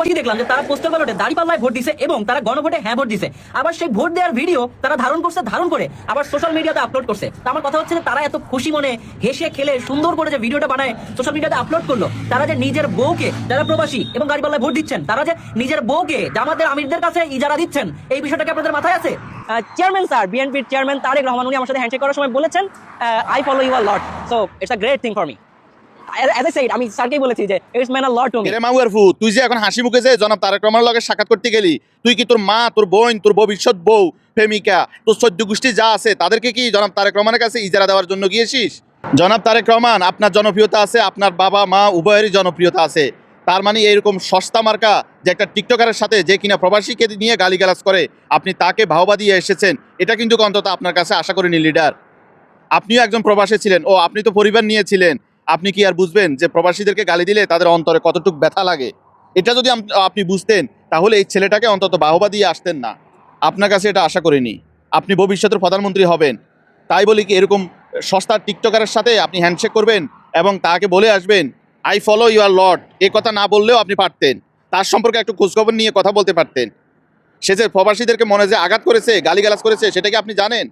প্রবাসী দেখলাম যে তারা পোস্টাল ব্যালটে দাঁড়িপাল্লায় ভোট দিছে এবং তারা গণভোটে হ্যাঁ ভোট দিছে। আবার সেই ভোট দেওয়ার ভিডিও তারা ধারণ করে আবার সোশ্যাল মিডিয়াতে আপলোড করছে। তো আমার কথা হচ্ছে যে তারা এত খুশি মনে হেসে খেলে সুন্দর করে যে ভিডিওটা বানায় সোশ্যাল মিডিয়াতে আপলোড করলো, তারা যে নিজের বউকে, যারা প্রবাসী এবং দাঁড়িপাল্লায় ভোট দিচ্ছেন, তারা যে নিজের বউকে জামাতের আমিরদের কাছে ইজারা দিচ্ছেন, এই বিষয়টা কি আপনাদের মাথায় আছে? চেয়ারম্যান স্যার, বিএনপির চেয়ারম্যান তারেক রহমান, উনি আমার সাথে হ্যান্ডশেক করার সময় বলেছেন, I follow you a lot, so it's a great thing for me. As I said, আমি স্যারকেই বলেছি যে it's meant a lot to me. রে মাউয়ার ফু, তুই যে এখন হাসি মুখে যে জনাব তারেক রহমানের লগে সাক্ষাৎ করতে গেলি, তুই কি তোর মা, তোর বোন, তোর ভবিষ্যৎ বউ, প্রেমিকা, তোর সদ্য গোষ্ঠী যা আছে তাদেরকে কি জনাব তারেক রহমানের কাছে ইজারা দেওয়ার জন্য গিয়েছিস? জনাব তারেক রহমান, আপনার জনপ্রিয়তা আছে, আপনার বাবা মা উভয়েরই জনপ্রিয়তা আছে। তার মানে এইরকম সস্তা মার্কা যে একটা টিকটকারের সাথে যে কিনা প্রবাসীকে নিয়ে গালিগালাজ করে, আপনি তাকে ভাওবা দিয়ে এসেছেন, এটা কিন্তু অন্তত আপনার কাছে আশা করিনি লিডার। আপনিও একজন প্রবাসী ছিলেন, ও আপনি তো পরিবার নিয়েছিলেন, আপনি কি আর বুঝবেন যে প্রবাসীদেরকে গালি দিলে তাদের অন্তরে কতটুকু ব্যথা লাগে? এটা যদি আপনি বুঝতেন তাহলে এই ছেলেটাকে অন্তত বাহবা দিয়ে আসতেন না। আপনার কাছে এটা আশা করিনি। আপনি ভবিষ্যতের প্রধানমন্ত্রী হবেন, তাই বলি কি এরকম সস্তা টিকটকারের সাথে আপনি হ্যান্ডশেক করবেন এবং তাকে বলে আসবেন আই ফলো ইউর লর্ড? এ কথা না বললেও আপনি পারতেন, তার সম্পর্কে একটু খোঁজখবর নিয়ে কথা বলতে পারতেন। সে যে প্রবাসীদেরকে মনে যে আঘাত করেছে, গালিগালাজ করেছে, সেটা কি আপনি জানেন?